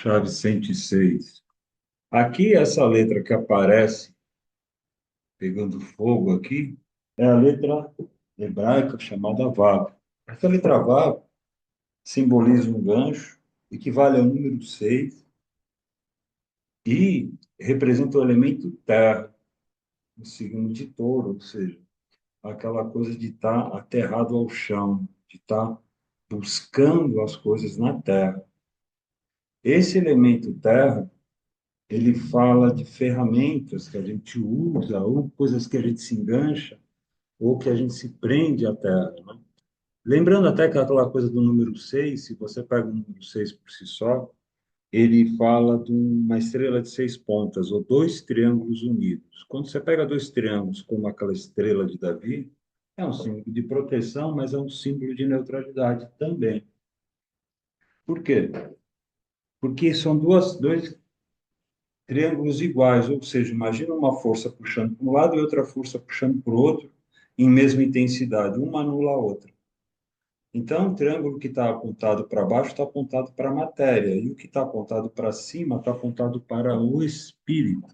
chave 106. Aqui, essa letra que aparece pegando fogo aqui, é a letra hebraica chamada Vav. Essa letra Vav simboliza um gancho, equivale ao número 6 e representa o elemento terra, no signo de touro, ou seja, aquela coisa de estar aterrado ao chão, de estar buscando as coisas na terra. Esse elemento terra, ele fala de ferramentas que a gente usa, ou coisas que a gente se engancha, ou que a gente se prende à terra, né? Lembrando até que aquela coisa do número 6, se você pega o número 6 por si só, ele fala de uma estrela de 6 pontas, ou dois triângulos unidos. Quando você pega dois triângulos, como aquela estrela de Davi, é um símbolo de proteção, mas é um símbolo de neutralidade também. Por quê? Porque são dois triângulos iguais, ou seja, imagina uma força puxando para um lado e outra força puxando para o outro, em mesma intensidade, uma anula a outra. Então, o triângulo que está apontado para baixo está apontado para a matéria, e o que está apontado para cima está apontado para o espírito.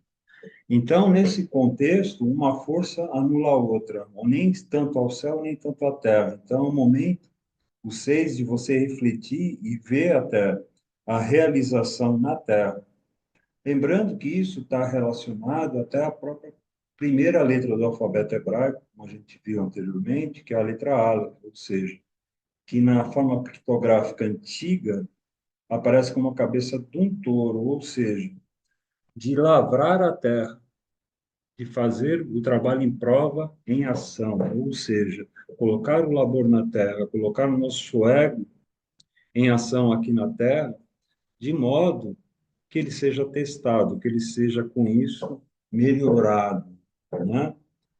Então, nesse contexto, uma força anula a outra, ou nem tanto ao céu, nem tanto à terra. Então, é um momento, o 6, de você refletir e ver até a realização na terra. Lembrando que isso está relacionado até à própria primeira letra do alfabeto hebraico, como a gente viu anteriormente, que é a letra Aleph, ou seja, que na forma pictográfica antiga aparece como a cabeça de um touro, ou seja, de lavrar a terra, de fazer o trabalho em prova em ação, ou seja, colocar o labor na terra, colocar o nosso ego em ação aqui na terra, de modo que ele seja testado, que ele seja com isso melhorado, né?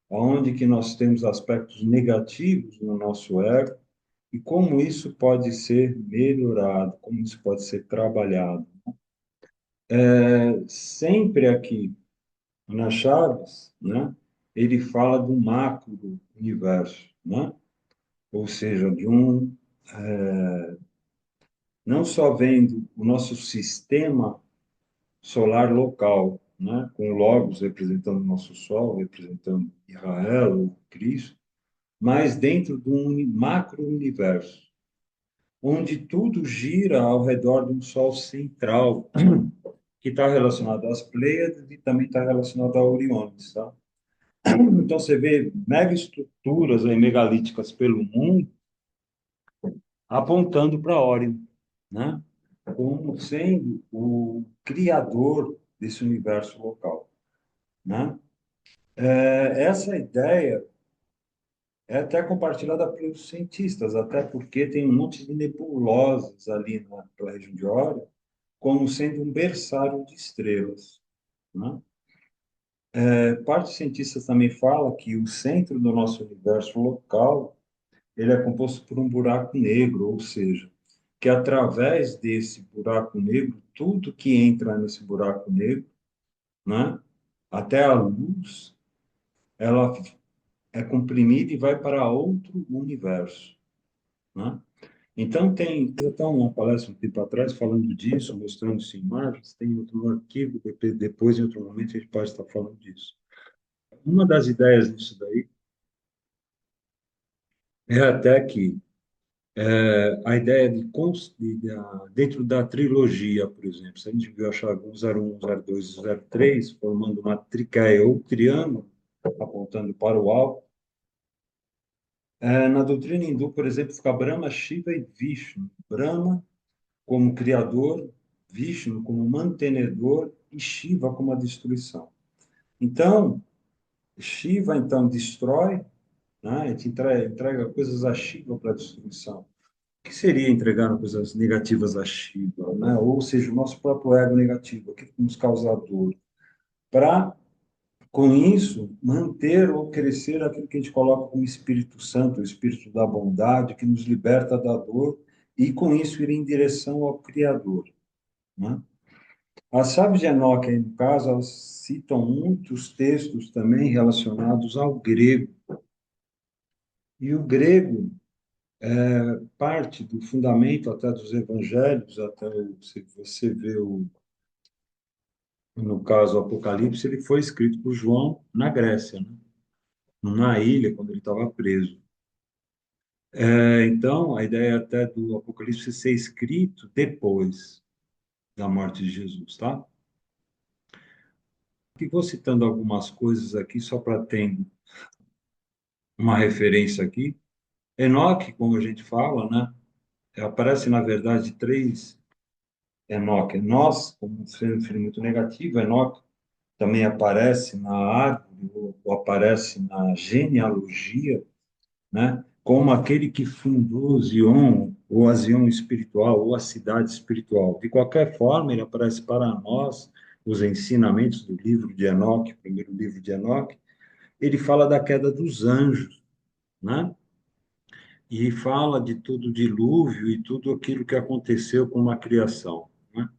Onde que nós temos aspectos negativos no nosso ego e como isso pode ser melhorado, como isso pode ser trabalhado. Sempre aqui nas Chaves, né? Ele fala do macro universo, né? Ou seja, de não só vendo o nosso sistema solar local, né? Com Logos representando o nosso Sol, representando Israel, ou Cristo, mas dentro de um macro-universo, onde tudo gira ao redor de um Sol central, que está relacionado às Pleiades e também está relacionado a Oriones, tá? Então, você vê mega estruturas aí, megalíticas pelo mundo apontando para Órion, né? Como sendo o criador desse universo local, né? Essa ideia é até compartilhada pelos cientistas, até porque tem um monte de nebulosas ali naquela região de Órion, como sendo um berçário de estrelas, né? Parte dos cientistas também fala que o centro do nosso universo local ele é composto por um buraco negro, ou seja, que através desse buraco negro, tudo que entra nesse buraco negro, né, até a luz, ela é comprimida e vai para outro universo, né? Então, tem até uma palestra um tempo atrás falando disso, mostrando isso em imagens, tem outro arquivo, depois, em outro momento, a gente pode estar falando disso. Uma das ideias disso daí é até que a ideia dentro da trilogia, por exemplo, se a gente viu a chave 101, 102 e 103 formando uma tricaia ou triângulo, apontando para o alto, na doutrina hindu, por exemplo, fica Brahma, Shiva e Vishnu. Brahma como criador, Vishnu como mantenedor e Shiva como a destruição. Então, Shiva então destrói, né? A gente entrega coisas a Shiva para destruição. O que seria entregar coisas negativas a Shiva, né? Ou seja, o nosso próprio ego negativo, aquilo que nos causa dor, para, com isso, manter ou crescer aquilo que a gente coloca como Espírito Santo, o Espírito da bondade, que nos liberta da dor, e com isso ir em direção ao Criador, né? As chaves de Enoque, aí, no caso, elas citam muitos textos também relacionados ao grego. E o grego parte do fundamento até dos evangelhos, até se você vê no caso, o Apocalipse, ele foi escrito por João na Grécia, né? Numa ilha, quando ele estava preso. Então, a ideia até do Apocalipse ser escrito depois da morte de Jesus, tá? E vou citando algumas coisas aqui, só para ter uma referência aqui. Enoque, como a gente fala, né? Aparece, na verdade, três Enoque. Nós, como sendo um filho muito negativo, Enoque também aparece na árvore, ou aparece na genealogia, né? Como aquele que fundou Zion, ou a Zion espiritual, ou a cidade espiritual. De qualquer forma, ele aparece para nós, os ensinamentos do livro de Enoque, primeiro livro de Enoque, ele fala da queda dos anjos, né? E fala de todo o dilúvio e tudo aquilo que aconteceu com a criação, né?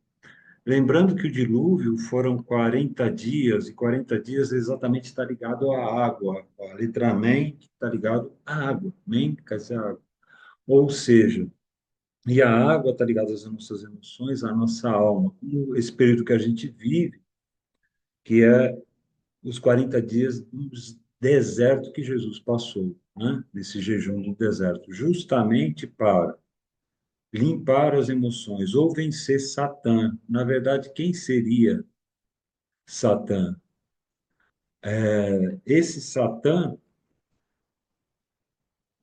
Lembrando que o dilúvio foram 40 dias, e 40 dias exatamente está ligado à água. A letra Men está ligado à água. Men quer dizer água. Ou seja, e a água está ligada às nossas emoções, à nossa alma. Como esse período que a gente vive, que é os 40 dias do deserto que Jesus passou, né? Nesse jejum do deserto, justamente para limpar as emoções ou vencer Satã. Na verdade, quem seria Satã? Esse Satã,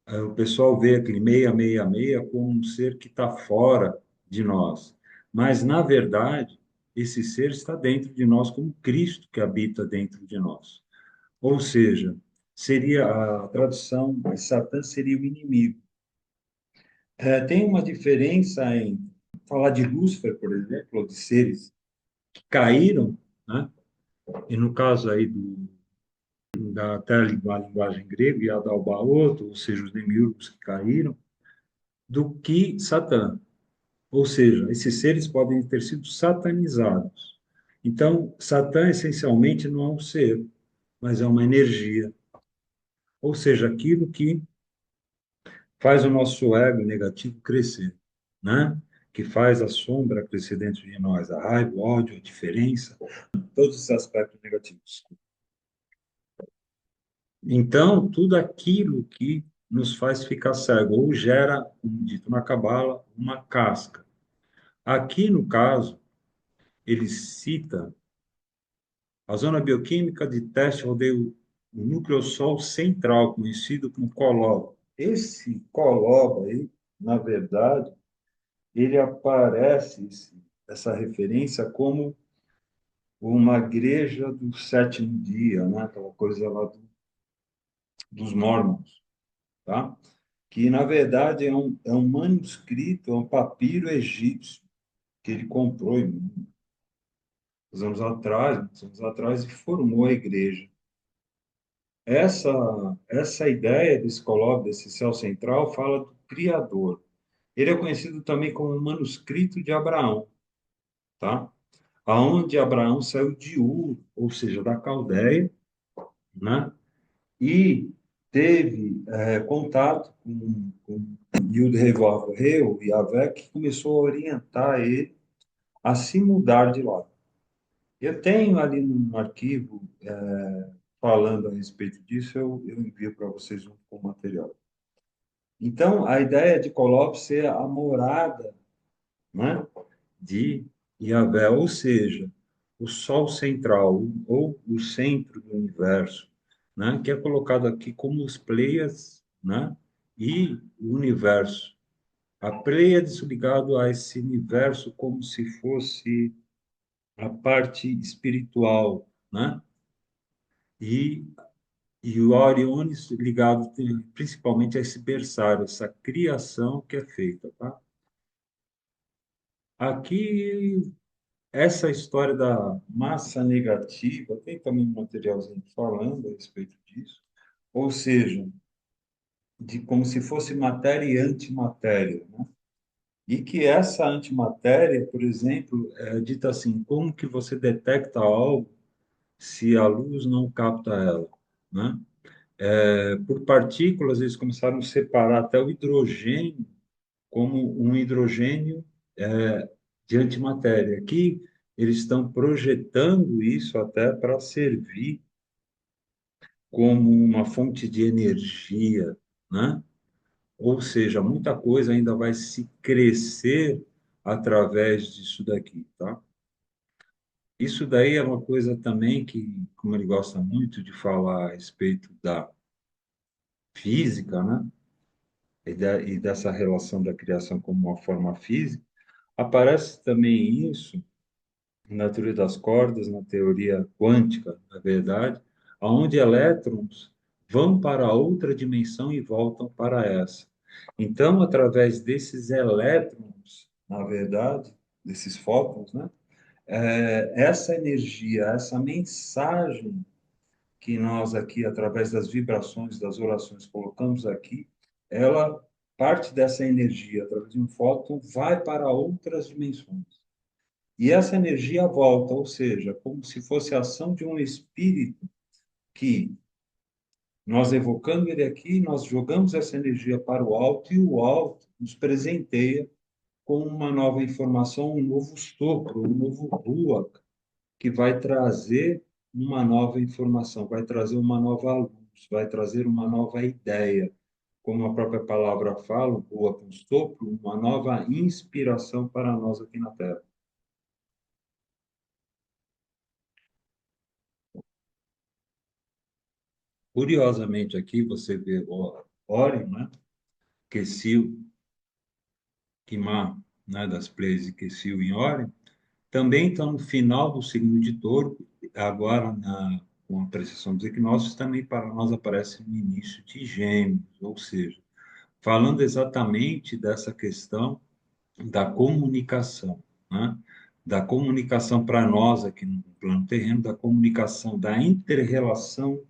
o pessoal vê aquele 666 como um ser que está fora de nós. Mas, na verdade, esse ser está dentro de nós como Cristo que habita dentro de nós. Ou seja, seria a tradução, Satã seria o inimigo. Tem uma diferença em falar de Lúcifer, por exemplo, ou de seres que caíram, né? E no caso aí da até a linguagem grega, e Adalbaoto, ou seja, os demiurgos que caíram, do que Satã. Ou seja, esses seres podem ter sido satanizados. Então, Satã essencialmente não é um ser, mas é uma energia. Ou seja, aquilo que faz o nosso ego negativo crescer, né? Que faz a sombra crescer dentro de nós, a raiva, o ódio, a diferença, todos esses aspectos negativos. Então, tudo aquilo que nos faz ficar cego, ou gera, como dito na Cabala, uma casca. Aqui, no caso, ele cita a zona bioquímica de teste rodeia o núcleo-sol central, conhecido como colobo. Esse colobo aí, na verdade, ele aparece, essa referência, como uma igreja do sétimo dia, né? Aquela coisa lá dos Mormons, tá? Que, na verdade, é um manuscrito, é um papiro egípcio que ele comprou muitos anos atrás, e formou a igreja. Essa, essa ideia desse colóquio, desse céu central, fala do Criador. Ele é conhecido também como o manuscrito de Abraão, tá? Aonde Abraão saiu de Ur, ou seja, da Caldeia, né? E teve contato com Yud-Heh-Vav-Heh, o Yahvé, que começou a orientar ele a se mudar de lá. Eu tenho ali no arquivo, falando a respeito disso, eu envio para vocês junto com o material. Então, a ideia de Kolob ser a morada, né, de Yahvé, ou seja, o Sol central, ou o centro do universo, né, que é colocado aqui como os Pleiades, né, e o universo. A Pleiades ligado a esse universo como se fosse a parte espiritual, né? E, e o Oriones ligado principalmente a esse berçário, essa criação que é feita, tá? Aqui, essa história da massa negativa, tem também um materialzinho falando a respeito disso, ou seja, de como se fosse matéria e antimatéria, né? E que essa antimatéria, por exemplo, é dita assim, como que você detecta algo se a luz não capta ela, né? Por partículas, eles começaram a separar até o hidrogênio como um hidrogênio de antimatéria. Aqui, eles estão projetando isso até para servir como uma fonte de energia, né? Ou seja, muita coisa ainda vai se crescer através disso daqui, tá? Isso daí é uma coisa também que, como ele gosta muito de falar a respeito da física, né? E dessa relação da criação como uma forma física, aparece também isso na teoria das cordas, na teoria quântica, na verdade, onde elétrons vão para outra dimensão e voltam para essa. Então, através desses elétrons, na verdade, desses fótons, né? Essa energia, essa mensagem que nós aqui, através das vibrações, das orações, colocamos aqui, ela, parte dessa energia, através de um fóton, vai para outras dimensões. E essa energia volta, ou seja, como se fosse a ação de um espírito que nós evocando ele aqui, nós jogamos essa energia para o alto e o alto nos presenteia com uma nova informação, um novo sopro, um novo ruach, que vai trazer uma nova informação, vai trazer uma nova luz, vai trazer uma nova ideia. Como a própria palavra fala, o ruach, um sopro, uma nova inspiração para nós aqui na Terra. Curiosamente, aqui você vê Órion, né? Kessil, Quimá, né? Das Pleiades de Kessil em Órion, também estão no final do signo de Touro, agora com a precessão dos equinócios, também para nós aparece no início de Gêmeos, ou seja, falando exatamente dessa questão da comunicação, né? Da comunicação para nós aqui no plano terreno, da comunicação, da inter-relação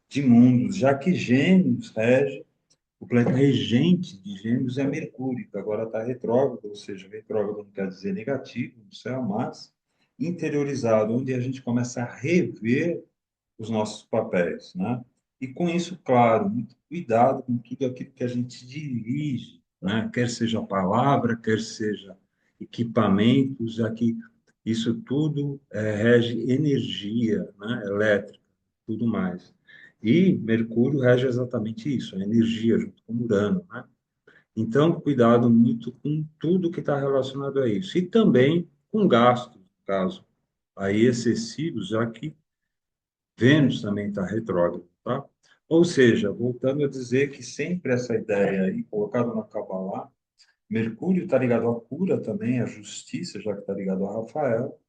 de mundos, já que Gêmeos rege, o planeta regente de Gêmeos é Mercúrio, que agora está retrógrado, ou seja, retrógrado não quer dizer negativo no céu, mas interiorizado, onde a gente começa a rever os nossos papéis, né? E com isso, claro, muito cuidado com tudo aquilo que a gente dirige, né? Quer seja palavra, quer seja equipamentos, já que isso tudo rege energia, né? Elétrica, tudo mais. E Mercúrio rege exatamente isso, a energia, junto com Urano, né? Então, cuidado muito com tudo que está relacionado a isso. E também com gastos, no caso, aí excessivos, já que Vênus também está retrógrado, tá? Ou seja, voltando a dizer que sempre essa ideia aí, colocada na Kabbalah, Mercúrio está ligado à cura também, à justiça, já que está ligado a Rafael,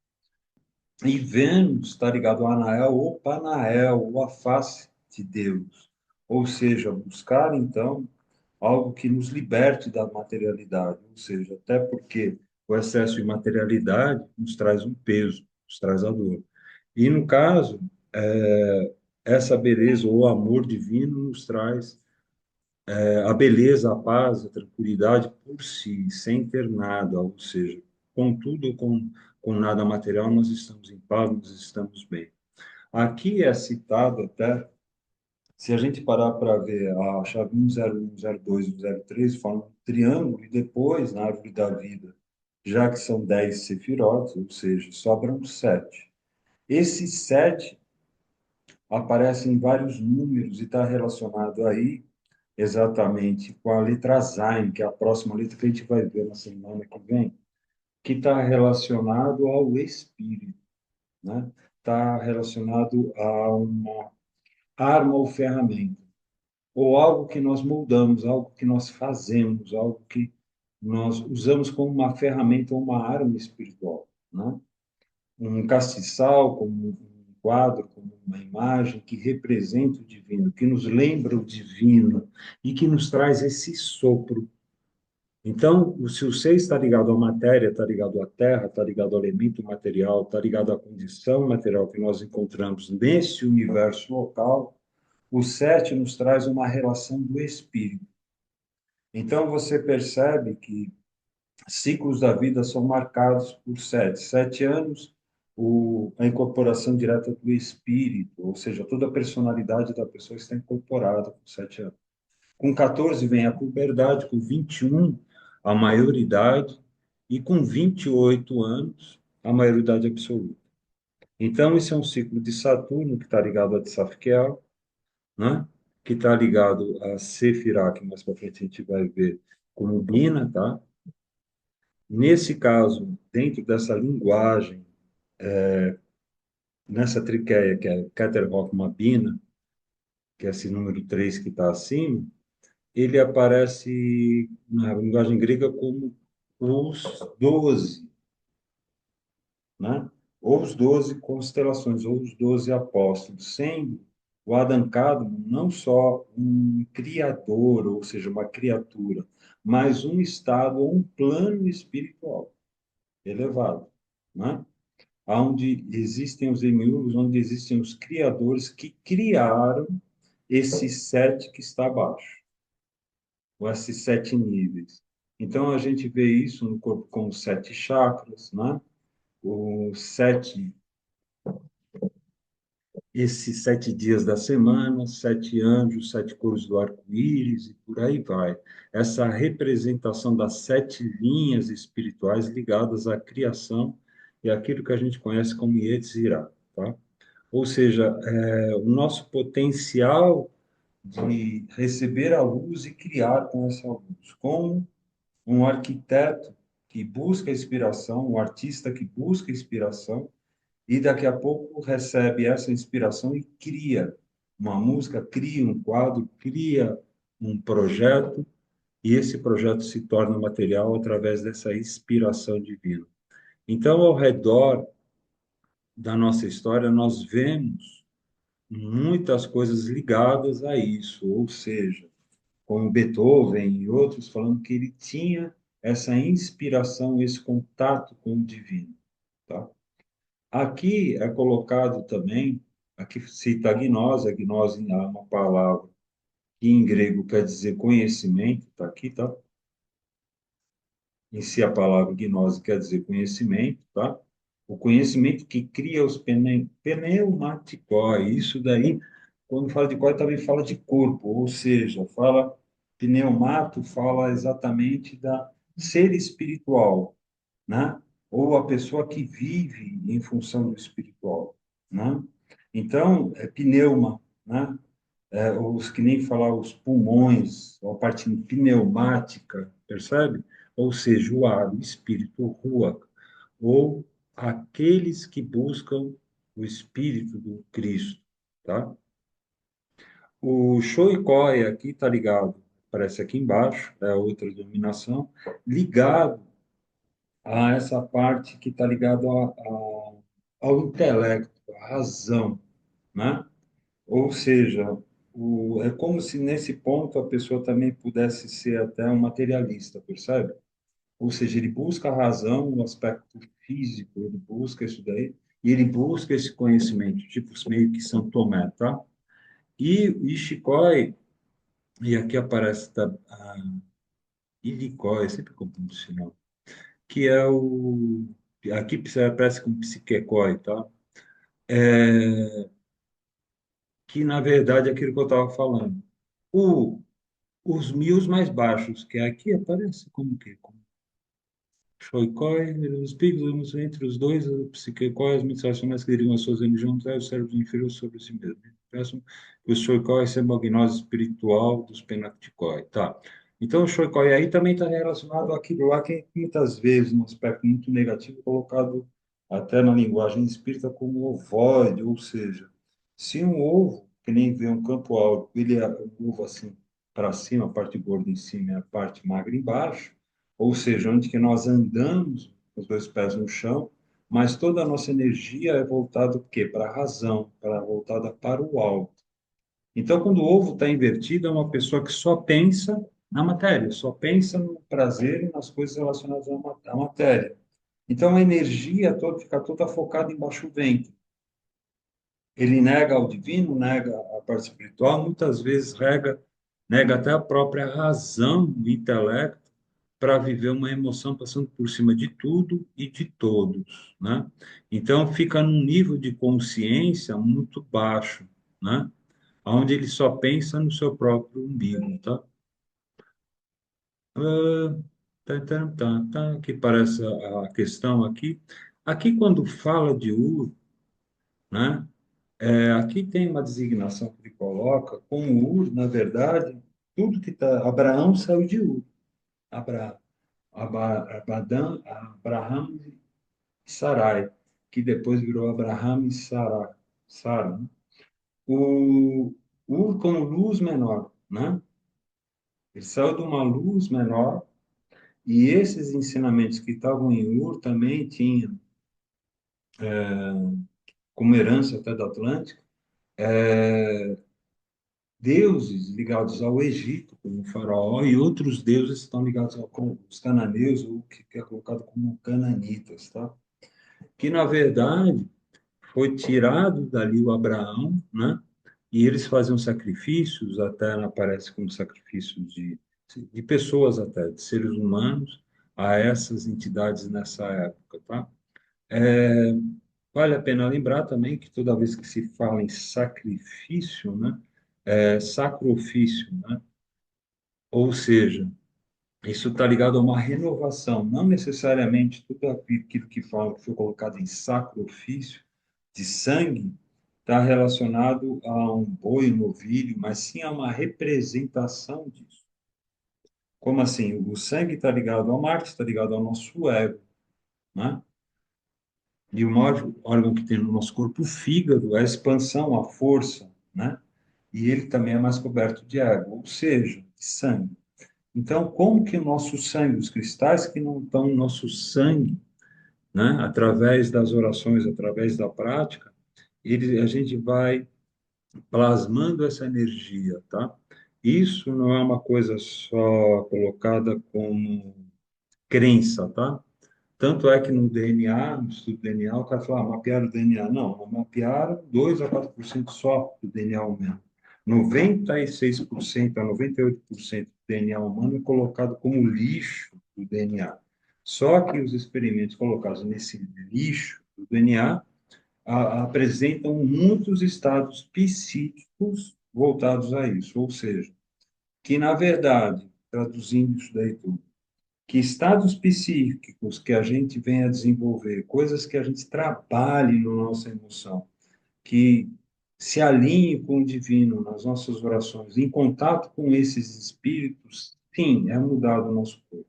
e Vênus está ligado a Anael ou Panael, ou a face de Deus. Ou seja, buscar, então, algo que nos liberte da materialidade, ou seja, até porque o excesso de materialidade nos traz um peso, nos traz a dor. E no caso, essa beleza ou amor divino nos traz a beleza, a paz, a tranquilidade por si, sem ter nada, ou seja, com tudo ou com nada material, nós estamos em paz, nós estamos bem. Aqui é citado até, se a gente parar para ver a chave 101, 02 e 03, forma um triângulo, e depois, na árvore da vida, já que são 10 sefirotes, ou seja, sobram 7. Esses 7 aparecem vários números e está relacionado aí exatamente com a letra Zayn, que é a próxima letra que a gente vai ver na semana que vem, que está relacionado ao espírito, né? Está relacionado a uma arma ou ferramenta, ou algo que nós moldamos, algo que nós fazemos, algo que nós usamos como uma ferramenta ou uma arma espiritual, né? Um castiçal, como um quadro, como uma imagem que representa o divino, que nos lembra o divino e que nos traz esse sopro. Então, se o ser está ligado à matéria, está ligado à terra, está ligado ao elemento material, está ligado à condição material que nós encontramos nesse universo local, o sete nos traz uma relação do espírito. Então, você percebe que ciclos da vida são marcados por 7. 7 anos a incorporação direta do espírito, ou seja, toda a personalidade da pessoa está incorporada com 7 anos. Com 14 vem a puberdade, com 21 a maioridade e com 28 anos a maioridade absoluta. Então, esse é um ciclo de Saturno que está ligado a Tzafkiel, né? Que está ligado a Sefirah, que mais para frente a gente vai ver como Bina, tá? Nesse caso, dentro dessa linguagem, nessa triqueia, que é Keter Rockma Bina, que é esse número 3 que está acima, ele aparece na linguagem grega como os 12, né? Ou os 12 constelações, ou os 12 apóstolos, sendo o Adam Kadmon não só um criador, ou seja, uma criatura, mas um estado ou um plano espiritual elevado, né? Onde existem os demiurgos, onde existem os criadores que criaram esse sete que está abaixo, ou esses 7 níveis. Então, a gente vê isso no corpo como 7 chakras, né? Os sete, esses 7 dias da semana, 7 anjos, 7 cores do arco-íris e por aí vai. Essa representação das 7 linhas espirituais ligadas à criação e aquilo que a gente conhece como Yetzirah, tá? Ou seja, o nosso potencial de receber a luz e criar com essa luz, como um arquiteto que busca inspiração, um artista que busca inspiração e daqui a pouco recebe essa inspiração e cria uma música, cria um quadro, cria um projeto e esse projeto se torna material através dessa inspiração divina. Então, ao redor da nossa história, nós vemos muitas coisas ligadas a isso, ou seja, como Beethoven e outros, falando que ele tinha essa inspiração, esse contato com o divino, tá? Aqui é colocado também, aqui cita a gnose, a gnose é uma palavra que em grego quer dizer conhecimento, tá aqui, tá? Em si a palavra gnose quer dizer conhecimento, tá? O conhecimento que cria os pneumaticói, isso daí, quando fala de cói, também fala de corpo, ou seja, fala pneumato, fala exatamente da ser espiritual, né? Ou a pessoa que vive em função do espiritual, né? Então, é pneuma, né? Os que nem falar os pulmões, a parte pneumática, percebe? Ou seja, o ar, o espírito, o rua, ou aqueles que buscam o espírito do Cristo, tá? O Shoikoi aqui está ligado, aparece aqui embaixo, é outra denominação, ligado a essa parte que está ligado ao intelecto, à razão, né? Ou seja, é como se nesse ponto a pessoa também pudesse ser até um materialista, percebe? Ou seja, ele busca a razão, o aspecto físico, ele busca isso daí, e ele busca esse conhecimento, tipo meio que São Tomé, tá? E o Ishikoi, e aqui aparece a Ilikoi, sempre confundo esse nome, que é o. Aqui aparece como Psiquekoi, tá? É, que na verdade é aquilo que eu estava falando. O, os mios mais baixos, que aqui aparece como que? Como Shoikoi, os picos entre os dois, o psiquekoi, as mentes racionais que derivam as suas religiões, é o cérebro inferior sobre si mesmo. Peço que o Shoikoi seja a gnose espiritual dos Penacticoi. Tá. Então, o Shoikoi aí também está relacionado àquilo lá que muitas vezes, num aspecto muito negativo, é colocado até na linguagem espírita como ovoide, ou seja, se um ovo, que nem vê um campo áureo, ele é um ovo assim para cima, a parte gorda em cima e a parte magra embaixo, ou seja, onde que nós andamos com os dois pés no chão, mas toda a nossa energia é voltada para quê? Para a razão, voltada para o alto. Então, quando o ovo está invertido, é uma pessoa que só pensa na matéria, só pensa no prazer e nas coisas relacionadas à matéria. Então, a energia toda fica toda focada em baixo ventre. Ele nega o divino, nega a parte espiritual, muitas vezes nega até a própria razão, o intelecto, para viver uma emoção passando por cima de tudo e de todos, né? Então fica num nível de consciência muito baixo, né? Onde ele só pensa no seu próprio umbigo, tá? Ah, que parece a questão aqui. Aqui, quando fala de Ur, né? Aqui tem uma designação que ele coloca como Ur, na verdade, tudo que está. Abraão saiu de Ur. Abra, Abraham e Sarai, que depois virou Abraham e Sara, né? O Ur como luz menor, né? Ele saiu de uma luz menor. E esses ensinamentos que estavam em Ur também tinham, como herança até do Atlântico, é, deuses ligados ao Egito, como o faraó, e outros deuses que estão ligados aos cananeus, ou que é colocado como cananitas, tá? Que, na verdade, foi tirado dali o Abraão, né? E eles faziam sacrifícios, até aparece como sacrifícios de pessoas até, de seres humanos, a essas entidades nessa época, tá? Vale a pena lembrar também que toda vez que se fala em sacrifício, né, sacrifício, né, ou seja, isso está ligado a uma renovação, não necessariamente tudo aquilo que fala que foi colocado em sacrifício de sangue está relacionado a um boi, um novilho, mas sim a uma representação disso. Como assim? O sangue está ligado ao Marte, está ligado ao nosso ego, né? E o maior órgão que tem no nosso corpo, o fígado, é a expansão, a força, né? E ele também é mais coberto de água, ou seja, de sangue. Então, como que o nosso sangue, os cristais que não estão no nosso sangue, né? Através das orações, através da prática, a gente vai plasmando essa energia, tá? Isso não é uma coisa só colocada como crença, tá? Tanto é que no DNA, no estudo do DNA, o cara fala, mapear o DNA. Não, mapearam 2 a 4% só do DNA humano. 96% a 98% do DNA humano é colocado como lixo do DNA. Só que os experimentos colocados nesse lixo do DNA apresentam muitos estados psíquicos voltados a isso. Ou seja, que na verdade, traduzindo isso daí tudo, que estados psíquicos que a gente venha desenvolver, coisas que a gente trabalhe na nossa emoção, que se alinhe com o divino nas nossas orações, em contato com esses espíritos, sim, é mudado o nosso corpo,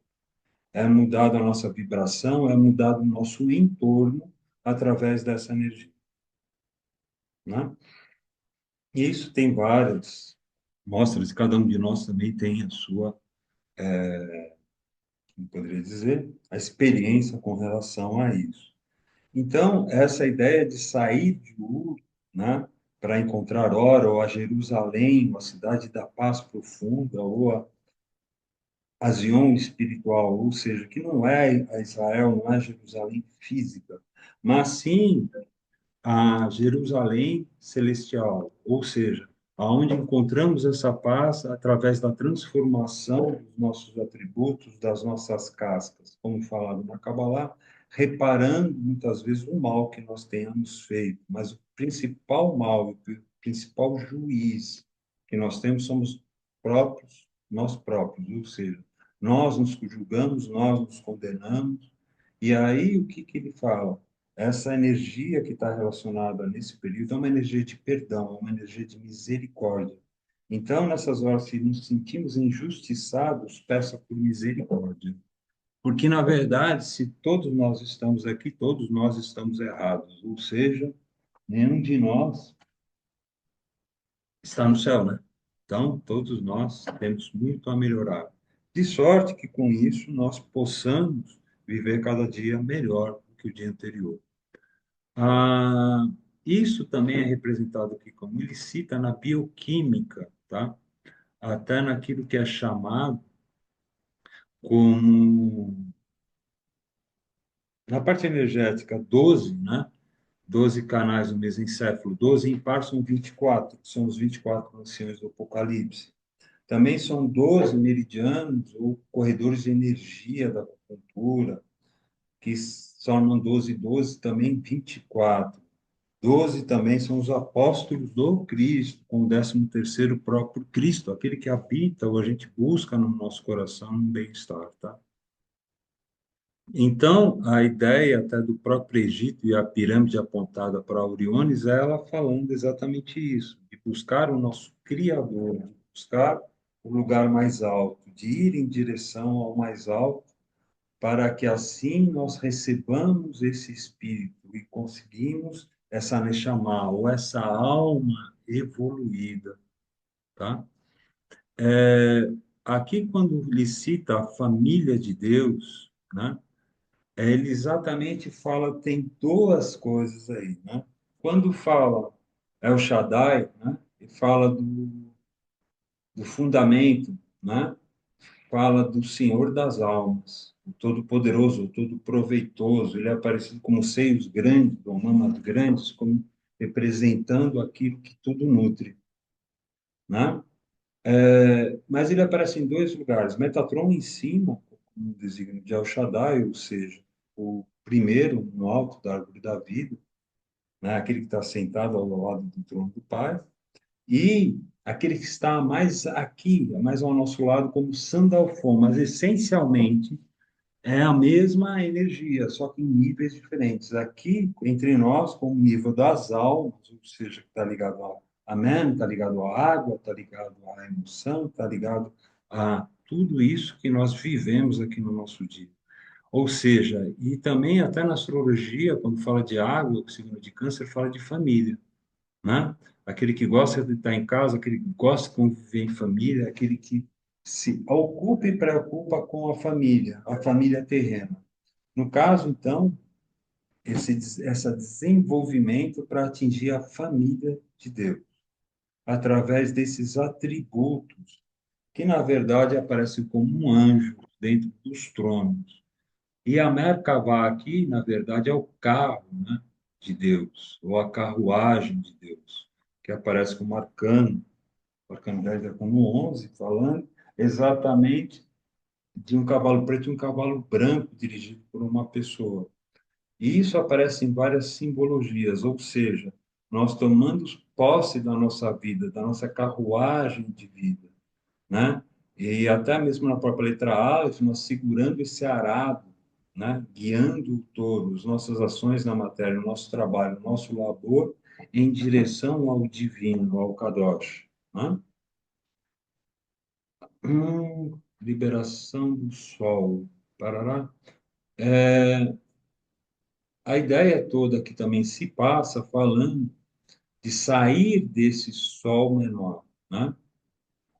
é mudado a nossa vibração, é mudado o nosso entorno através dessa energia, né? E isso tem várias mostras, e cada um de nós também tem a sua, como poderia dizer, a experiência com relação a isso. Então, essa ideia de sair de Ur, né, para encontrar Ora, ou a Jerusalém, ou a cidade da paz profunda, ou a Zion espiritual, ou seja, que não é a Israel, não é a Jerusalém física, mas sim a Jerusalém celestial, ou seja, aonde encontramos essa paz através da transformação dos nossos atributos, das nossas castas, como falado na Kabbalah, reparando muitas vezes o mal que nós tenhamos feito, mas o principal mal, o principal juiz que nós temos somos próprios, nós próprios, ou seja, nós nos julgamos, nós nos condenamos, e aí o que que ele fala? Essa energia que está relacionada nesse período é uma energia de perdão, é uma energia de misericórdia. Então, nessas horas, se nos sentimos injustiçados, peça por misericórdia. Porque, na verdade, se todos nós estamos aqui, todos nós estamos errados. Ou seja, nenhum de nós está no céu, né? Então, todos nós temos muito a melhorar. De sorte que, com isso, nós possamos viver cada dia melhor do que o dia anterior. Ah, isso também é representado aqui, como ele cita, na bioquímica, tá? Até naquilo que é chamado como, na parte energética, 12, né? 12 canais do mesencéfalo, 12 em par são 24, que são os 24 anciões do Apocalipse. Também são 12 meridianos ou corredores de energia da acupuntura, que somam 12 e 12, também 24. 12 também são os apóstolos do Cristo, com o 13º próprio Cristo, aquele que habita ou a gente busca no nosso coração um bem-estar, tá? Então, a ideia até do próprio Egito e a pirâmide apontada para Oriones é ela falando exatamente isso, de buscar o nosso Criador, de buscar o lugar mais alto, de ir em direção ao mais alto, para que assim nós recebamos esse espírito e conseguimos essa Neshama, ou essa alma evoluída, tá? É, aqui, quando ele cita a família de Deus, né? Ele exatamente fala, tem duas coisas aí, né? Quando fala El Shaddai, né? Ele fala do fundamento, né? Fala do Senhor das almas, o Todo-Poderoso, o Todo-Proveitoso. Ele é aparecido como seios grandes, ou mamas grandes, como representando aquilo que tudo nutre, né? Mas ele aparece em dois lugares. Metatron em cima, como designo de El Shaddai, ou seja, o primeiro no alto da árvore da vida, né? Aquele que está sentado ao lado do trono do Pai, e aquele que está mais aqui, mais ao nosso lado, como Sandalfon, mas essencialmente é a mesma energia, só que em níveis diferentes. Aqui, entre nós, como nível das almas, ou seja, que está ligado a man, está ligado à água, está ligado à emoção, está ligado a tudo isso que nós vivemos aqui no nosso dia. Ou seja, e também até na astrologia, quando fala de água, o signo de câncer fala de família, né? Aquele que gosta de estar em casa, aquele que gosta de conviver em família, aquele que se ocupa e preocupa com a família terrena. No caso, então, esse desenvolvimento para atingir a família de Deus, através desses atributos, que na verdade aparecem como um anjo dentro dos tronos. E a Merkavá aqui, na verdade, é o carro, né, de Deus, ou a carruagem de Deus, que aparece como arcano, o arcano 10 é como 11, falando exatamente de um cavalo preto e um cavalo branco dirigido por uma pessoa. E isso aparece em várias simbologias, ou seja, nós tomando posse da nossa vida, da nossa carruagem de vida, né? E até mesmo na própria letra Aleph, nós segurando esse arado, né? Guiando o touro, as nossas ações na matéria, o nosso trabalho, o nosso labor em direção ao divino, ao Kadosh, né? Liberação do sol, parará. A ideia toda que também se passa falando de sair desse sol menor, né?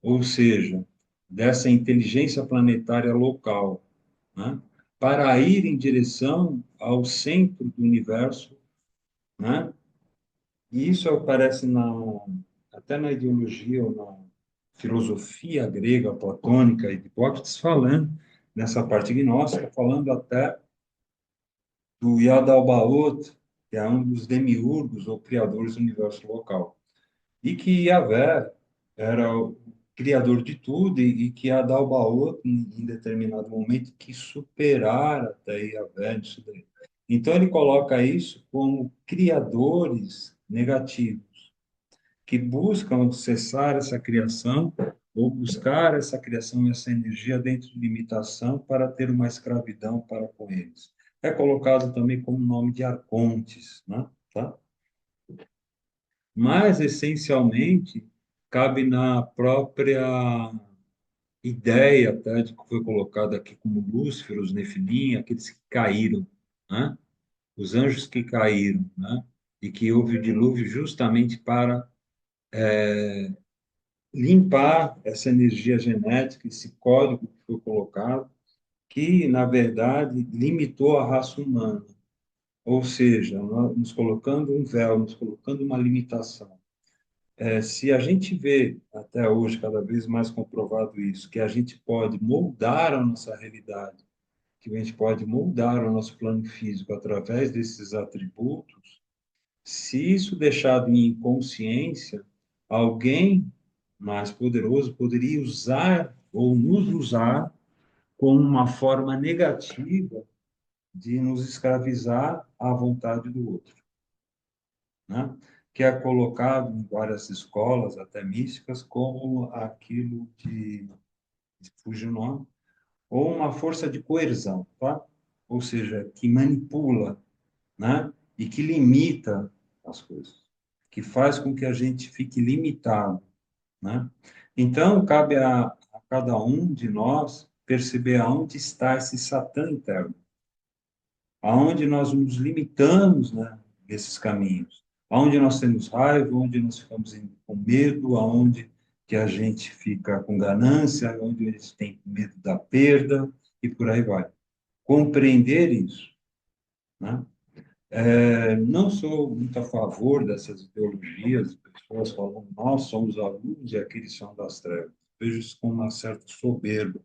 Ou seja, dessa inteligência planetária local, né? Para ir em direção ao centro do universo, né? E isso aparece até na ideologia ou na filosofia grega, platônica e de Hipócrates, falando nessa parte gnóstica, falando até do Yadalbaoth, que é um dos demiurgos ou criadores do universo local. E que Yahvé era o criador de tudo e que Adalbaoth, em determinado momento, quis superar até Yahvé nisso daí. Então, ele coloca isso como criadores negativos, que buscam cessar essa criação ou buscar essa criação, essa energia dentro de limitação para ter uma escravidão para com eles. É colocado também como nome de arcontes, né? Tá? Mas, essencialmente, cabe na própria ideia, até, de que foi colocado aqui como Lúcifer, os Nefilim, aqueles que caíram, né? Os anjos que caíram, né? E que houve o dilúvio justamente para limpar essa energia genética, esse código que foi colocado, que, na verdade, limitou a raça humana. Ou seja, nos colocando um véu, nos colocando uma limitação. Se a gente vê até hoje cada vez mais comprovado isso, que a gente pode moldar a nossa realidade, que a gente pode moldar o nosso plano físico através desses atributos, se isso deixado em inconsciência, alguém, mais poderoso poderia usar ou nos usar como uma forma negativa de nos escravizar à vontade do outro, né? Que é colocado em várias escolas, até místicas, como aquilo de, fugiu o nome, ou uma força de coerção, tá? Ou seja, que manipula, né? E que limita as coisas, que faz com que a gente fique limitado, né? Então, cabe a cada um de nós perceber aonde está esse Satã interno, aonde nós nos limitamos, né, nesses caminhos, aonde nós temos raiva, onde nós ficamos com medo, aonde que a gente fica com ganância, onde a gente tem medo da perda e por aí vai. Compreender isso, né? Não sou muito a favor dessas ideologias, pessoas falam, nós somos a luz e aqueles são das trevas. Vejo isso com uma certa soberba,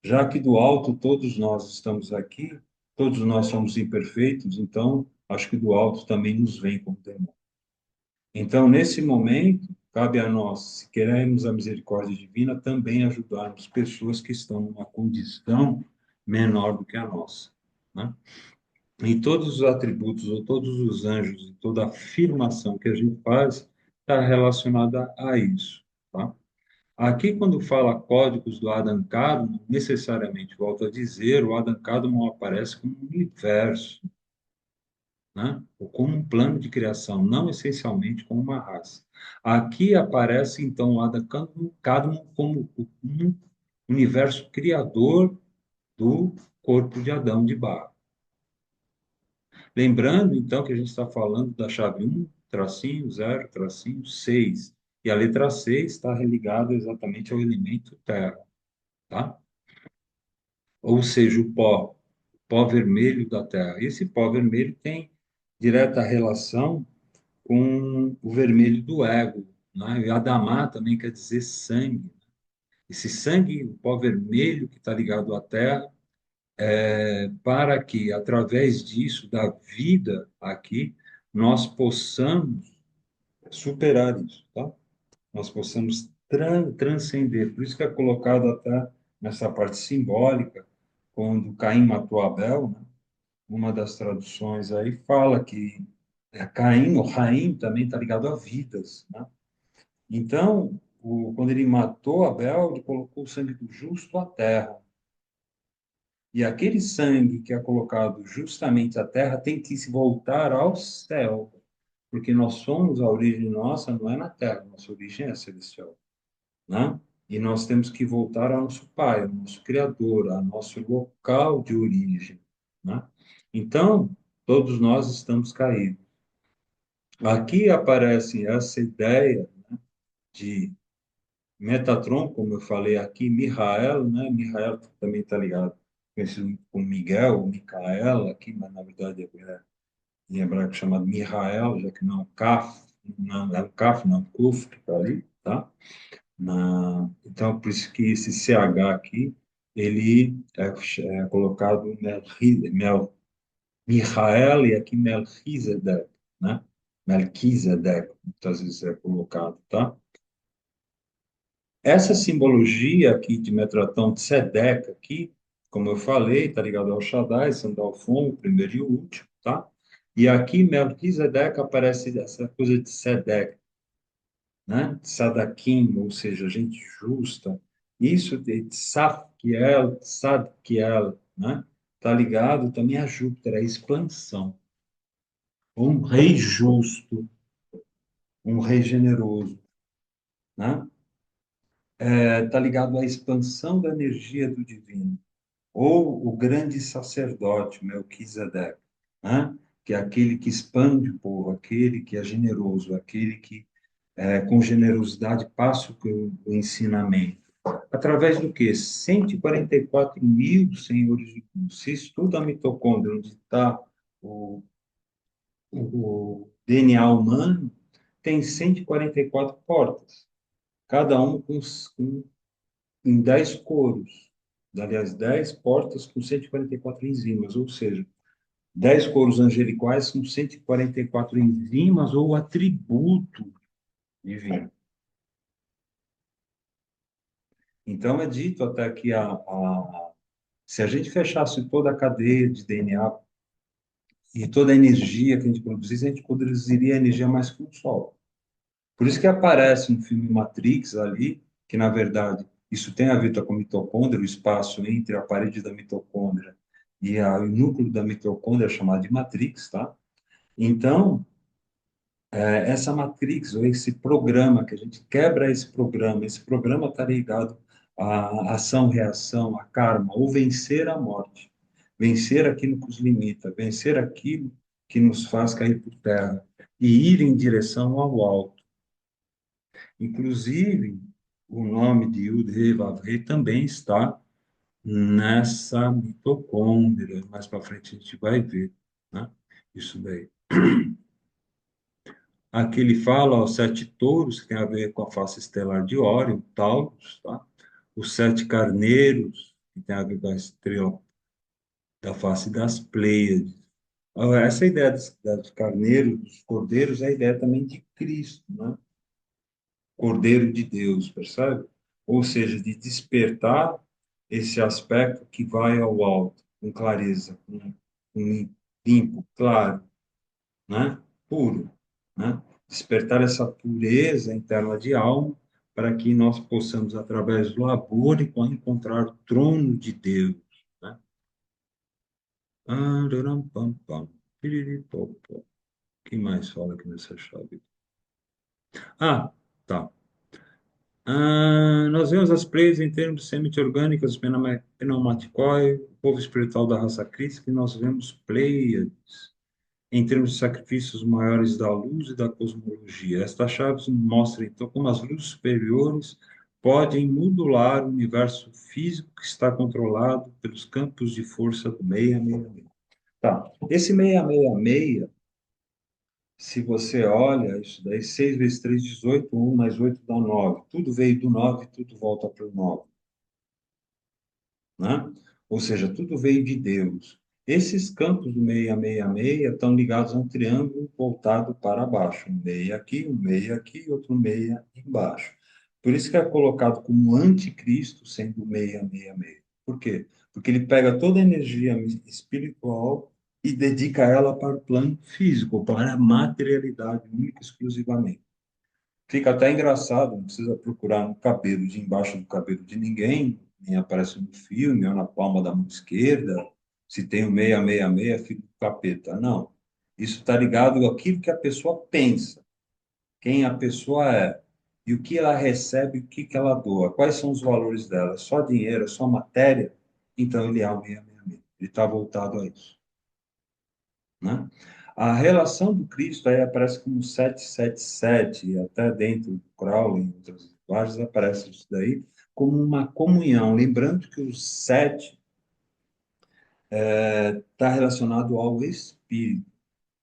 já que do alto todos nós estamos aqui, todos nós somos imperfeitos, então acho que do alto também nos vem como demônio. Então, nesse momento, cabe a nós, se queremos a misericórdia divina, também ajudarmos pessoas que estão numa condição menor do que a nossa, né? E todos os atributos, ou todos os anjos, e toda afirmação que a gente faz está relacionada a isso, tá? Aqui, quando fala códigos do Adam Kadmon, necessariamente, volto a dizer, o Adam Kadmon aparece como um universo, né? Ou como um plano de criação, não essencialmente como uma raça. Aqui aparece, então, o Adam Kadmon como um universo criador do corpo de Adão de barro. Lembrando, então, que a gente está falando da chave 1, tracinho, 0, tracinho, 6. E a letra 6 está ligada exatamente ao elemento terra, tá? Ou seja, o pó vermelho da terra. Esse pó vermelho tem direta relação com o vermelho do ego, né? E Adamá também quer dizer sangue. Esse sangue, o pó vermelho que está ligado à terra, para que, através disso, da vida aqui, nós possamos superar isso, tá? Nós possamos transcender. Por isso que é colocado até nessa parte simbólica, quando Caim matou Abel, né? Uma das traduções aí fala que Caim, o Raim, também está ligado a vidas, né? Então, quando ele matou Abel, ele colocou o sangue do justo à terra. E aquele sangue que é colocado justamente à terra tem que se voltar ao céu, porque nós somos, a origem nossa não é na terra, nossa origem é celestial, né? E nós temos que voltar ao nosso Pai, ao nosso Criador, ao nosso local de origem, né? Então, todos nós estamos caídos. Aqui aparece essa ideia de Metatron, como eu falei aqui, Mihael, né? Mihael também está ligado conhecido como Miguel, Micaela aqui, mas na verdade é em hebraico chamado Mihael, já que não é um Kaf, não é um Kaf, não é um Kuf que está ali, tá? Então, por isso que esse CH aqui, ele é colocado Mihael e aqui Melchizedek, né? Melchizedek, muitas vezes é colocado, tá? Essa simbologia aqui de Metratão de Sedeca aqui, como eu falei, está ligado ao Shaddai, Sandalfon, o primeiro e o último, tá? E aqui Melquisedeque aparece essa coisa de Sedeca, né? Sadaquim, ou seja, gente justa. Isso de Tzadkiel, né? Está ligado também a Júpiter, a expansão. Um rei justo, um rei generoso, né? Está ligado à expansão da energia do divino. Ou o grande sacerdote, Melquisedeque, né? Que é aquele que expande o povo, aquele que é generoso, aquele que, com generosidade, passa o ensinamento. Através do quê? 144 mil senhores de luz. Se estuda a mitocôndria, onde está o, o DNA humano, tem 144 portas, cada um em 10 coros. Aliás, 10 portas com 144 enzimas, ou seja, 10 coros angelicais com 144 enzimas ou atributo divino. Então, é dito até que se a gente fechasse toda a cadeia de DNA e toda a energia que a gente produzisse, a gente produziria energia mais que o Sol. Por isso que aparece no filme Matrix ali, que na verdade isso tem a ver com a mitocôndria, o espaço entre a parede da mitocôndria e o núcleo da mitocôndria chamado de matrix, tá? Então, essa matrix, ou esse programa, que a gente quebra esse programa está ligado à ação-reação, a karma, ou vencer a morte, vencer aquilo que nos limita, vencer aquilo que nos faz cair por terra e ir em direção ao alto. Inclusive, o nome de Yud-Heh Vav-Heh também está nessa mitocôndria. Mais para frente a gente vai ver, né? Isso daí. Aqui ele fala os sete touros, que tem a ver com a face estelar de Órion, Taurus, tá? Os sete carneiros, que tem a ver com a estrela da face das Pleiades. Essa ideia dos carneiros, dos cordeiros, é a ideia também de Cristo, né? Cordeiro de Deus, percebe? Ou seja, de despertar esse aspecto que vai ao alto, com clareza, com limpo, claro, né? Puro, né? Despertar essa pureza interna de alma para que nós possamos, através do labor, encontrar o trono de Deus, né? Araram, pam, pam, piriri, pó, pó. O que mais fala aqui nessa chave? Ah, tá. Nós vemos as Pleiades em termos de semente orgânicas, pneumaticói, o povo espiritual da raça crística, e nós vemos Pleiades em termos de sacrifícios maiores da luz e da cosmologia. Estas chaves mostram, então, como as luzes superiores podem modular o universo físico que está controlado pelos campos de força do 666. Tá. Esse 666, se você olha isso daí, 6 vezes 3, 18, 1 mais 8 dá 9. Tudo veio do 9, tudo volta para o 9, né? Ou seja, tudo veio de Deus. Esses campos do 666 estão ligados a um triângulo voltado para baixo. Um meia aqui e outro meia embaixo. Por isso que é colocado como anticristo, sendo 666. Por quê? Porque ele pega toda a energia espiritual e dedica ela para o plano físico, para a materialidade, única e exclusivamente. Fica até engraçado, não precisa procurar no cabelo de embaixo do cabelo de ninguém, nem aparece no filme ou na palma da mão esquerda, se tem o 666, é filho do capeta. Não. Isso está ligado àquilo que a pessoa pensa, quem a pessoa é, e o que ela recebe, o que ela doa, quais são os valores dela. É só dinheiro, é só matéria? Então ele é o 666. Ele está voltado a isso, né? A relação do Cristo aí aparece como 777, e até dentro do Crowley, em outras linguagens, aparece isso daí como uma comunhão. Lembrando que o 7 está relacionado ao Espírito,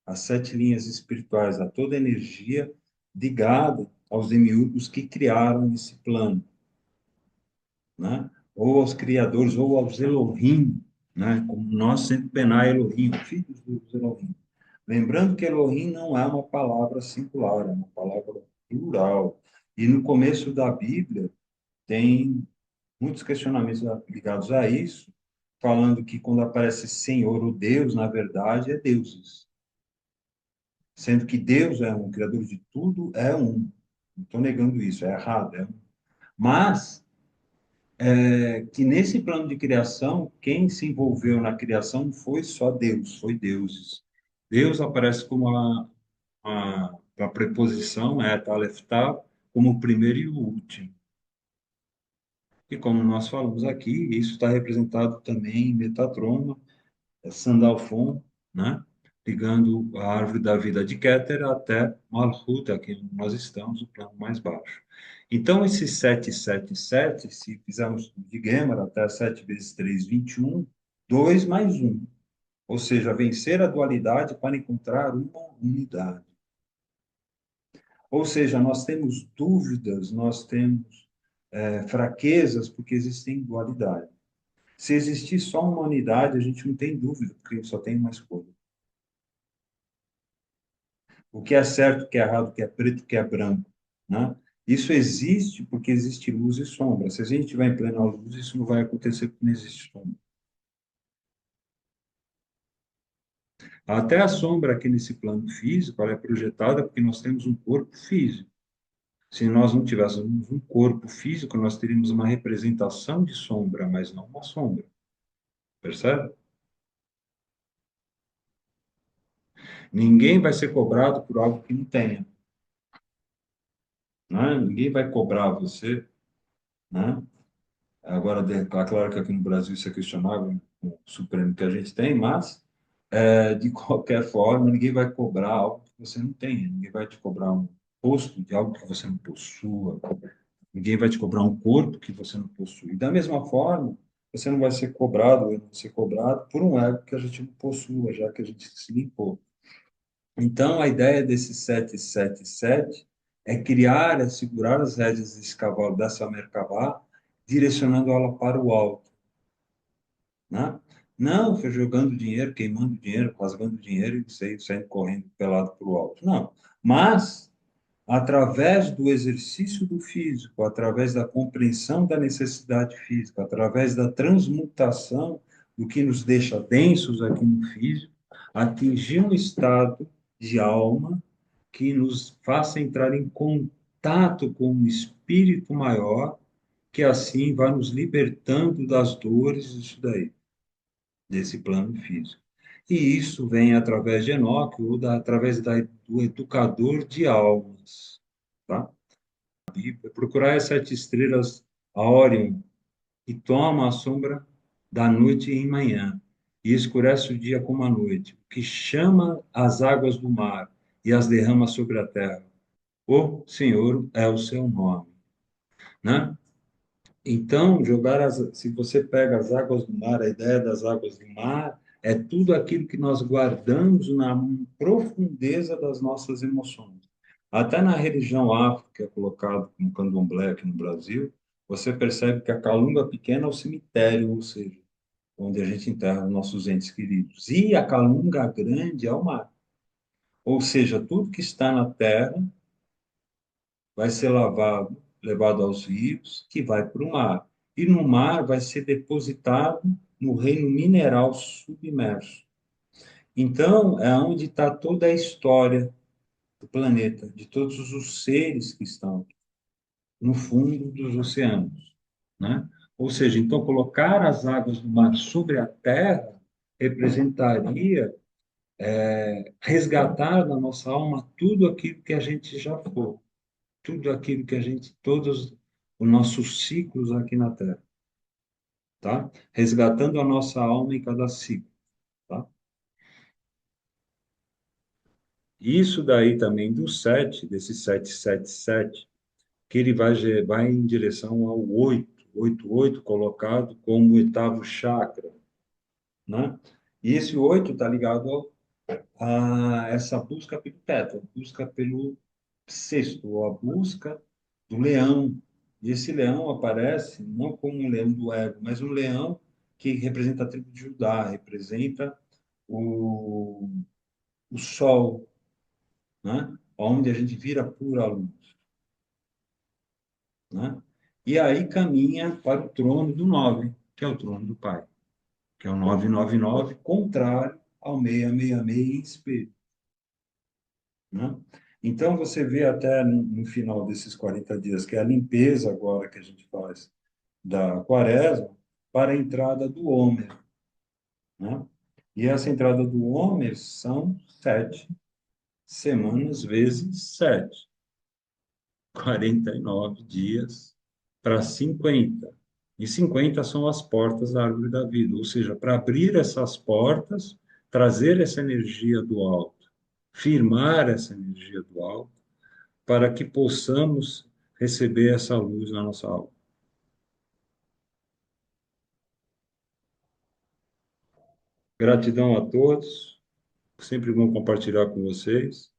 às 7 linhas espirituais, a toda a energia ligada aos demiurgos que criaram esse plano, né? Ou aos criadores, ou aos Elohim, né? Como nós sempre Benai Elohim, filhos dos Elohim. Lembrando que Elohim não é uma palavra singular, é uma palavra plural. E no começo da Bíblia tem muitos questionamentos ligados a isso, falando que quando aparece Senhor ou Deus, na verdade, é deuses. Sendo que Deus é um, o criador de tudo é um. Não estou negando isso, é errado. Mas que nesse plano de criação, quem se envolveu na criação não foi só Deus, foi deuses. Deus aparece como a preposição, Aleph, Tav, como o primeiro e o último. E como nós falamos aqui, isso está representado também em Metatroma, Sandalfon, né? Ligando a árvore da vida de Keter até Malhut, aqui onde nós estamos, o plano mais baixo. Então, esse 777, se fizermos de Gemara até 7 vezes 3, 21, 2 mais 1. Ou seja, vencer a dualidade para encontrar uma unidade. Ou seja, nós temos dúvidas, nós temos fraquezas, porque existem dualidade. Se existir só uma unidade, a gente não tem dúvida, porque só tem uma escolha. O que é certo, o que é errado, o que é preto, o que é branco, né? Isso existe porque existe luz e sombra. Se a gente estiver em plena luz, isso não vai acontecer porque não existe sombra. Até a sombra aqui nesse plano físico, ela é projetada porque nós temos um corpo físico. Se nós não tivéssemos um corpo físico, nós teríamos uma representação de sombra, mas não uma sombra. Percebe? Ninguém vai ser cobrado por algo que não tenha, né? Ninguém vai cobrar você, né? Agora, claro que aqui no Brasil isso é questionável, com o Supremo que a gente tem, mas, de qualquer forma, ninguém vai cobrar algo que você não tenha. Ninguém vai te cobrar um posto de algo que você não possua. Ninguém vai te cobrar um corpo que você não possui. Da mesma forma, você não vai ser cobrado, eu não vou ser cobrado por um ego que a gente não possua, já que a gente se limpou. Então, a ideia desse 777 é criar, é segurar as rédeas desse cavalo, dessa Merkabah, direcionando ela para o alto, né? Não foi jogando dinheiro, queimando dinheiro, rasgando dinheiro e saindo correndo pelado para o alto. Não. Mas através do exercício do físico, através da compreensão da necessidade física, através da transmutação do que nos deixa densos aqui no físico, atingir um estado de alma que nos faça entrar em contato com um espírito maior, que assim vai nos libertando das dores disso daí, desse plano físico. E isso vem através de Enoque ou através do educador de almas, tá? Procurar as sete estrelas a Órion, que toma a sombra da noite em manhã, e escurece o dia como a noite, que chama as águas do mar e as derrama sobre a terra. O Senhor é o seu nome, né? Então, se você pega as águas do mar, a ideia das águas do mar é tudo aquilo que nós guardamos na profundeza das nossas emoções. Até na religião afro, que é colocado como candomblé aqui no Brasil, você percebe que a calunga pequena é o cemitério, ou seja, onde a gente enterra os nossos entes queridos. E a calunga grande é o mar. Ou seja, tudo que está na terra vai ser lavado, levado aos rios, que vai para o mar. E no mar vai ser depositado no reino mineral submerso. Então, é onde está toda a história do planeta, de todos os seres que estão no fundo dos oceanos, né? Ou seja, então colocar as águas do mar sobre a Terra representaria resgatar na nossa alma tudo aquilo que a gente já foi, tudo aquilo que a gente, todos os nossos ciclos aqui na Terra, tá? Resgatando a nossa alma em cada ciclo, tá? Isso daí também do 7 desse 777 que ele vai em direção ao 8 colocado como o oitavo chakra, né? E esse 8 está ligado a essa busca pelo teto, a busca pelo sexto, ou a busca do leão. E esse leão aparece não como um leão do ego, mas um leão que representa a tribo de Judá, representa o, o sol, né? Onde a gente vira pura luz, né? E aí caminha para o trono do 9, que é o trono do Pai, que é o 999, contrário ao 666 em espelho, né? Então você vê até no final desses 40 dias, que é a limpeza agora que a gente faz da quaresma, para a entrada do Homer, né? E essa entrada do Homer são 7 semanas vezes 7, 49 dias para 50. E 50 são as portas da árvore da vida, ou seja, para abrir essas portas, trazer essa energia do alto, firmar essa energia do alto, para que possamos receber essa luz na nossa alma. Gratidão a todos, sempre bom compartilhar com vocês.